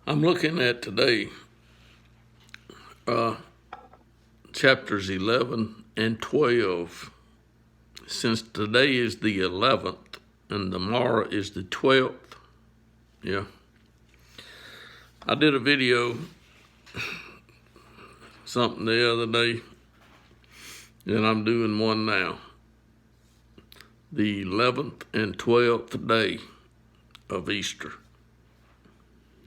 I'm looking at today chapters 11 and 12. Since today is the 11th and tomorrow is the 12th. Yeah. I did a video, something the other day, and I'm doing one now. The 11th and 12th day of Easter.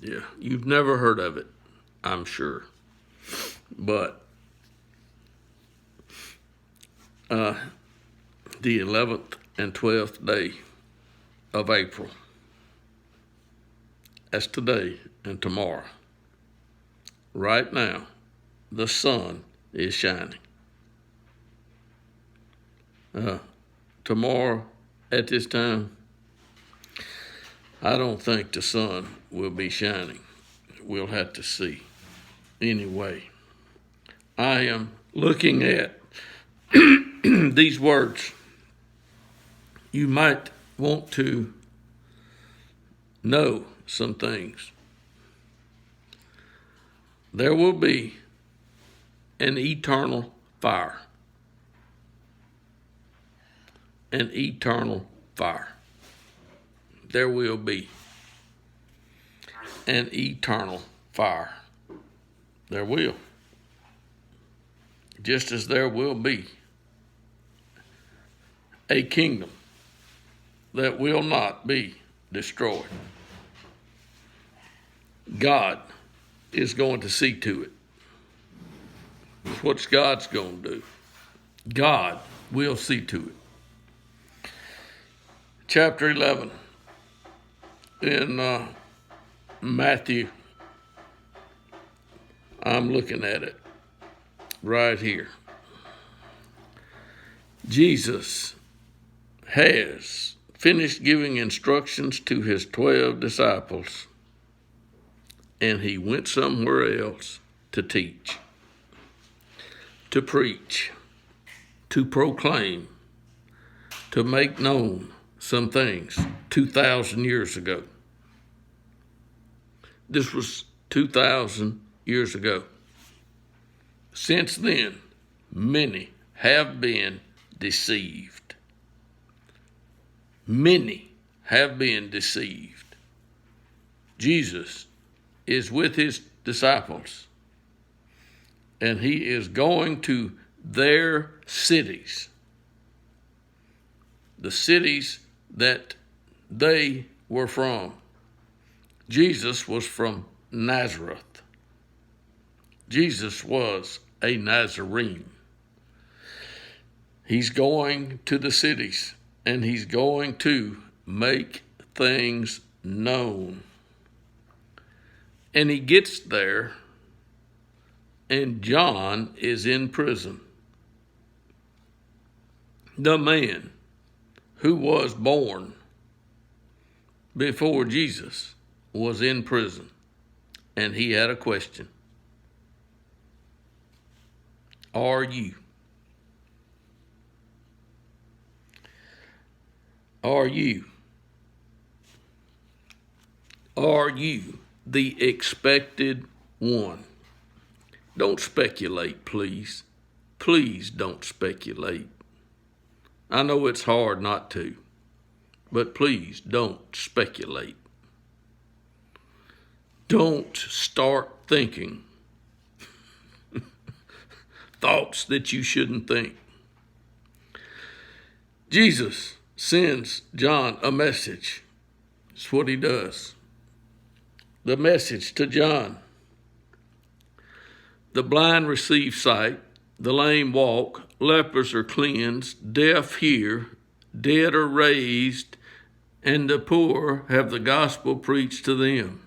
Yeah, you've never heard of it, I'm sure. But the 11th and 12th day of April. That's today and tomorrow. Right now, the sun is shining. Tomorrow, at this time, I don't think the sun will be shining. We'll have to see. Anyway, I am looking at these words. You might want to know some things. There will be an eternal fire. An eternal fire. There will be an eternal fire. There will. Just as there will be a kingdom that will not be destroyed. God is going to see to it. What's God's going to do? God will see to it. Chapter 11 in Matthew. I'm looking at it right here. Jesus has finished giving instructions to his 12 disciples, and he went somewhere else to teach, to preach, to proclaim, to make known some things 2,000 years ago. This was 2,000 years ago. Since then, many have been deceived. Many have been deceived. Jesus is with his disciples, and he is going to their cities, the cities that they were from. Jesus was from Nazareth. Jesus was a Nazarene. He's going to the cities, and he's going to make things known. And he gets there, and John is in prison. The man who was born before Jesus was in prison, and he had a question. Are you the expected one? Don't speculate, please. Please don't speculate. I know it's hard not to, but please don't speculate. Don't start thinking thoughts that you shouldn't think. Jesus sends John a message. That's what he does. The message to John. The blind receive sight, the lame walk, lepers are cleansed, deaf hear, dead are raised, and the poor have the gospel preached to them.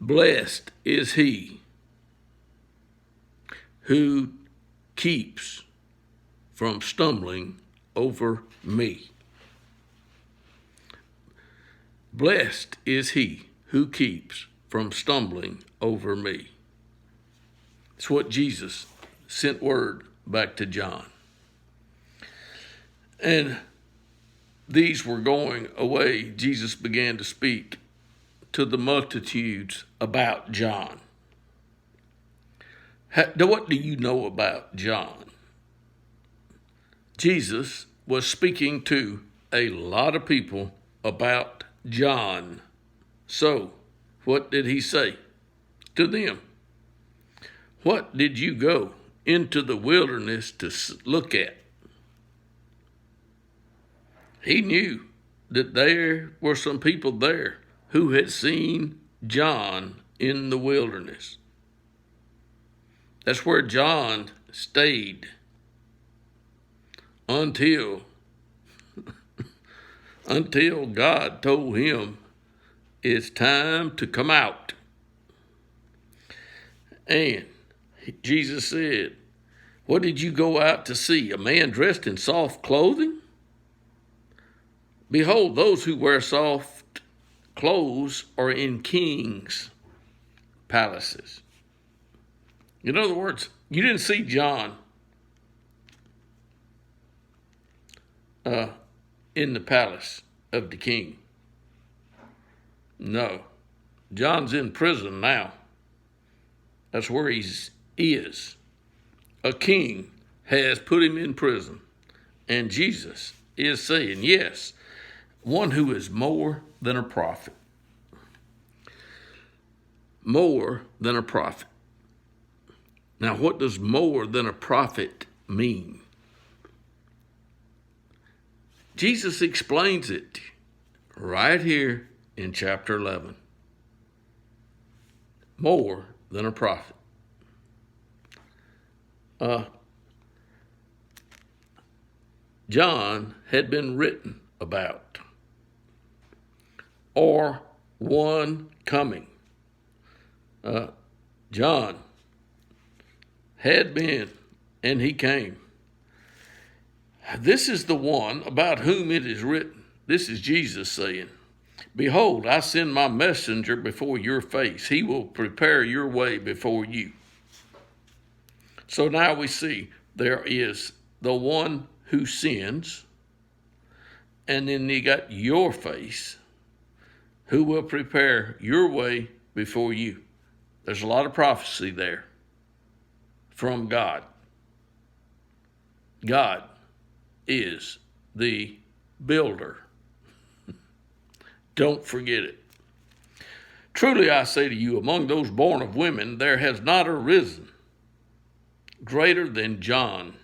Blessed is he who keeps from stumbling over me. Blessed is he who keeps from stumbling over me. It's what Jesus sent word back to John. And these were going away. Jesus began to speak to the multitudes about John. What do you know about John? Jesus was speaking to a lot of people about John. So, what did he say to them? What did you go into the wilderness to look at? He knew that there were some people there who had seen John in the wilderness. That's where John stayed until God told him it's time to come out. And Jesus said, what did you go out to see? A man dressed in soft clothing? Behold, those who wear soft clothes are in kings' palaces. In other words, you didn't see John in the palace of the king. No, John's in prison now. That's where he is. A king has put him in prison. And Jesus is saying, yes, one who is more than a prophet. More than a prophet. Now, what does more than a prophet mean? Jesus explains it right here in chapter 11. More than a prophet. John had been written about, or one coming. John had been, and he came. This is the one about whom it is written. This is Jesus saying, behold, I send my messenger before your face. He will prepare your way before you. So now we see there is the one who sends, and then you got your face, who will prepare your way before you. There's a lot of prophecy there from God. God is the builder. Don't forget it. Truly I say to you, among those born of women, there has not arisen greater than John.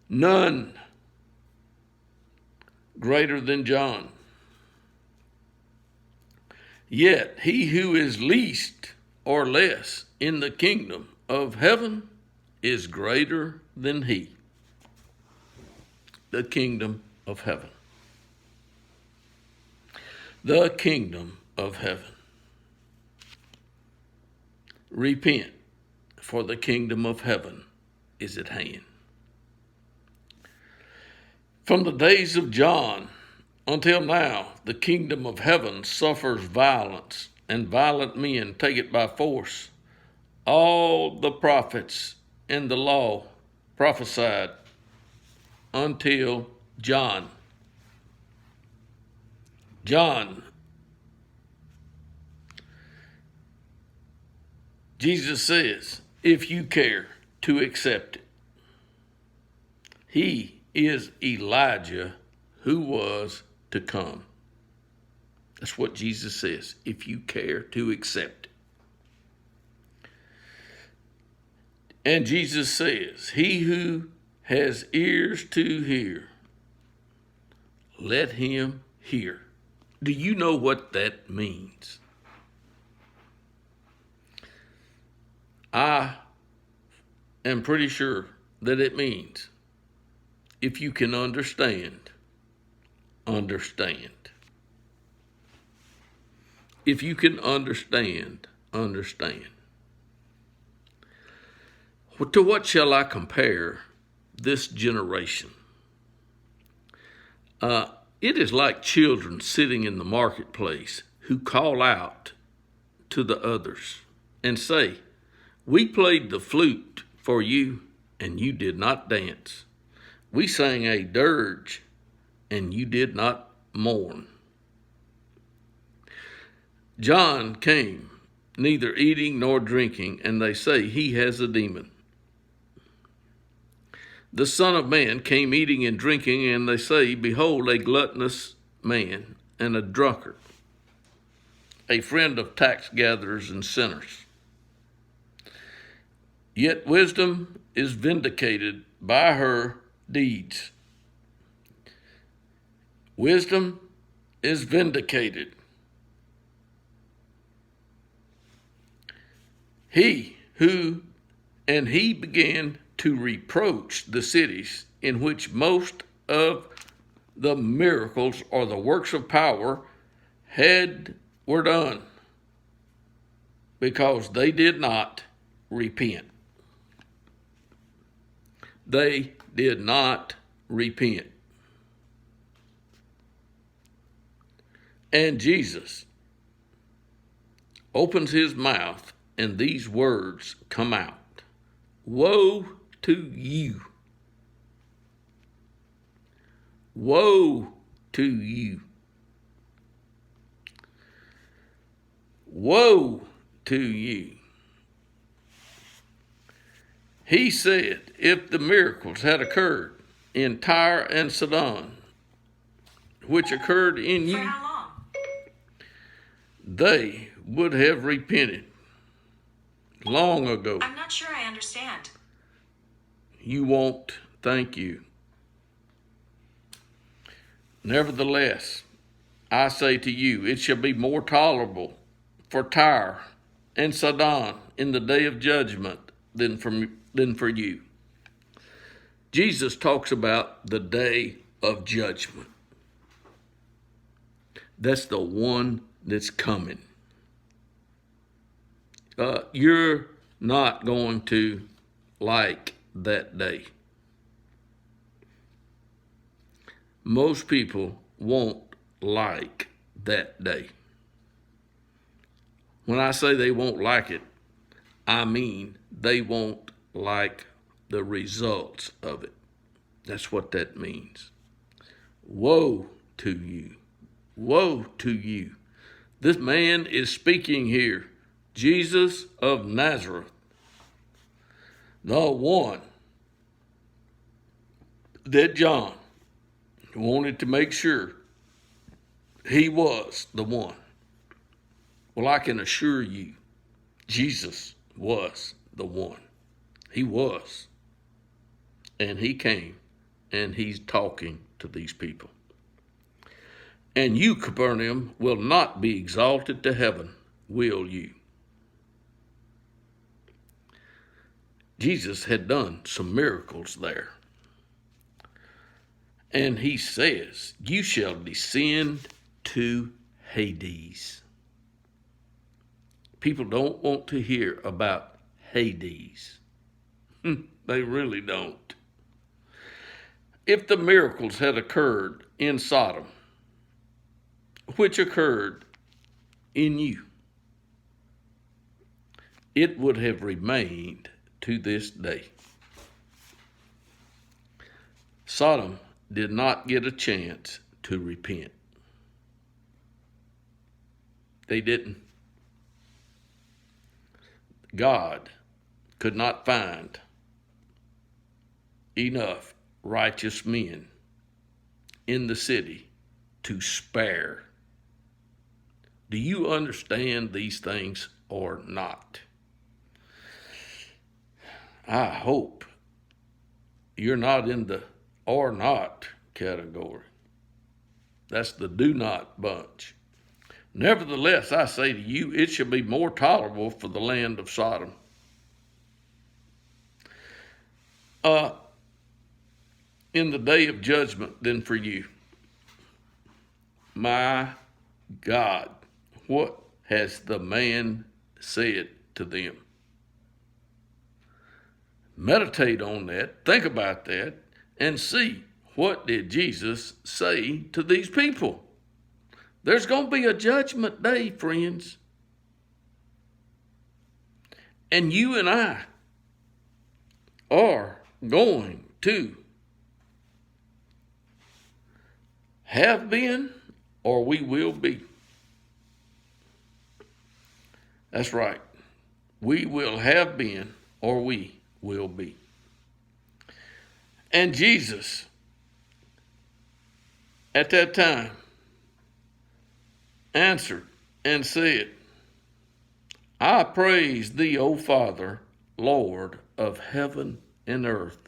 None greater than John. Yet he who is least or less in the kingdom of heaven is greater than he. The kingdom of heaven. The kingdom of heaven. Repent, for the kingdom of heaven is at hand. From the days of John until now, the kingdom of heaven suffers violence, and violent men take it by force. All the prophets in the law prophesied until John. John. Jesus says, if you care to accept it, he is Elijah who was to come. That's what Jesus says, if you care to accept it. And Jesus says, he who has ears to hear, let him hear. Do you know what that means? I am pretty sure that it means if you can understand, understand. If you can understand, understand. To what shall I compare this generation? It is like children sitting in the marketplace who call out to the others and say, we played the flute for you and you did not dance. We sang a dirge and you did not mourn. John came, neither eating nor drinking, and they say he has a demon. The Son of Man came eating and drinking, and they say, behold, a gluttonous man and a drunkard, a friend of tax gatherers and sinners. Yet wisdom is vindicated by her deeds. Wisdom is vindicated. He began to reproach the cities in which most of the miracles or the works of power were done, because they did not repent. They did not repent. And Jesus opens his mouth and these words come out. Woe to you. Woe to you. Woe to you. He said, if the miracles had occurred in Tyre and Sidon, which occurred in you, for how long? They would have repented long ago. I'm not sure I understand. You won't. Thank you. Nevertheless, I say to you, it shall be more tolerable for Tyre and Sidon in the day of judgment than for you. Jesus talks about the day of judgment. That's the one that's coming. You're not going to like that day. Most people won't like that day. When I say they won't like it, I mean they won't like the results of it. That's what that means. Woe to you. Woe to you. This man is speaking here. Jesus of Nazareth, the one that John wanted to make sure he was the one. Well, I can assure you, Jesus was the one. He was. And he came, and he's talking to these people. And you, Capernaum, will not be exalted to heaven, will you? Jesus had done some miracles there. And he says, you shall descend to Hades. People don't want to hear about Hades. They really don't. If the miracles had occurred in Sodom, which occurred in you, it would have remained to this day. Sodom did not get a chance to repent. They didn't. God could not find enough righteous men in the city to spare. Do you understand these things or not? I hope you're not in the or not category. That's the do not bunch. Nevertheless, I say to you, it shall be more tolerable for the land of Sodom in the day of judgment than for you. My God, what has the man said to them? Meditate on that, think about that, and see, what did Jesus say to these people? There's going to be a judgment day, friends. And you and I are going to have been, or we will be. That's right. We will have been, or we will be. And Jesus, at that time, answered and said, I praise thee, O Father, Lord of heaven and earth.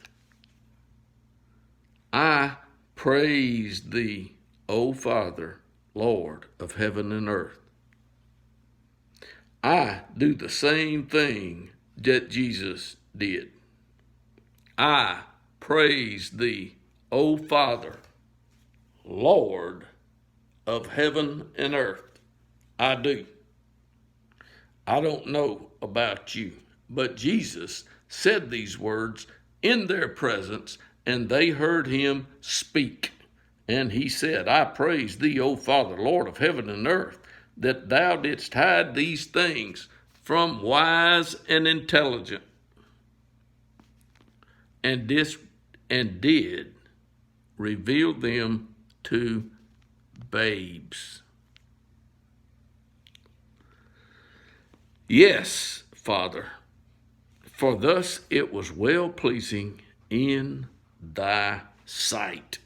I praise thee, O Father, Lord of heaven and earth. I do the same thing that Jesus did. I praise thee, O Father, Lord of heaven and earth. I do. I don't know about you, but Jesus said these words in their presence, and they heard him speak. And he said, I praise thee, O Father, Lord of heaven and earth, that thou didst hide these things from wise and intelligent, and did reveal them to babes. Yes, Father, for thus it was well pleasing in thy sight.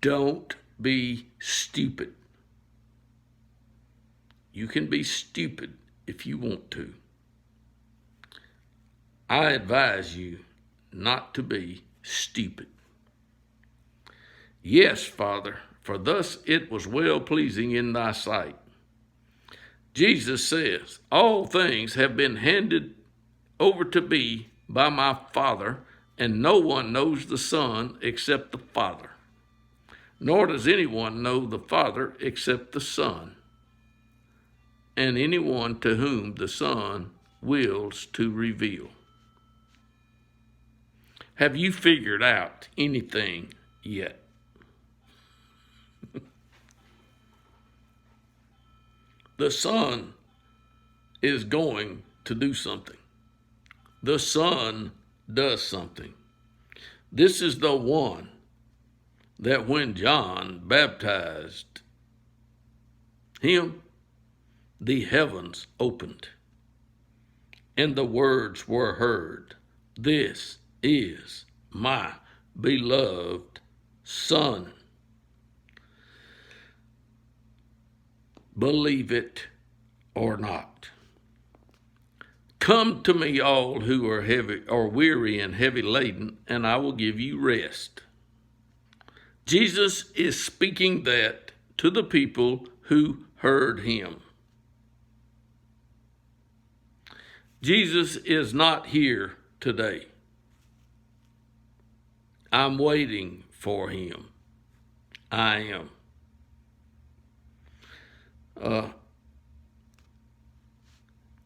Don't be stupid. You can be stupid if you want to. I advise you not to be stupid. Yes, Father, for thus it was well pleasing in thy sight. Jesus says, all things have been handed over to me by my Father, and no one knows the Son except the Father. Nor does anyone know the Father except the Son, and anyone to whom the Son wills to reveal. Have you figured out anything yet? The Son is going to do something. The Son does something. This is the one that when John baptized him, the heavens opened, and the words were heard, this is my beloved Son. Believe it or not. Come to me, all who are heavy or weary and heavy laden, and I will give you rest. Jesus is speaking that to the people who heard him. Jesus is not here today. I'm waiting for him. I am.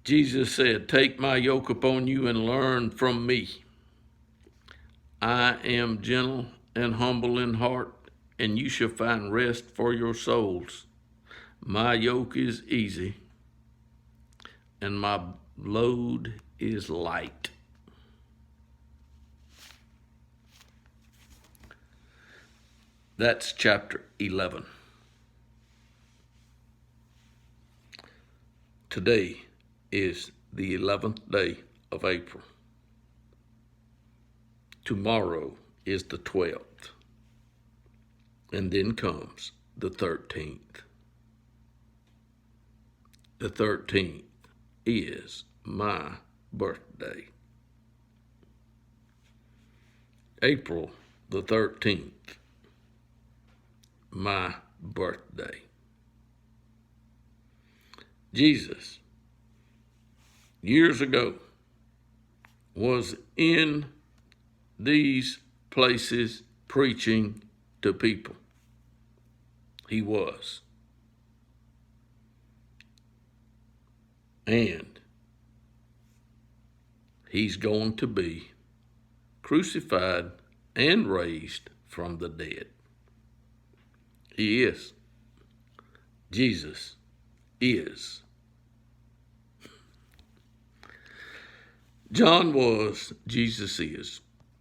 Jesus said, take my yoke upon you and learn from me. I am gentle and humble in heart, and you shall find rest for your souls. My yoke is easy, and my load is light. That's chapter 11. Today is the 11th day of April. Tomorrow is the 12th. And then comes the 13th. The 13th is my birthday. April the 13th, my birthday. Jesus, years ago, was in these places preaching to people. He was. And he's going to be crucified and raised from the dead. He is. Jesus is. John was, Jesus is.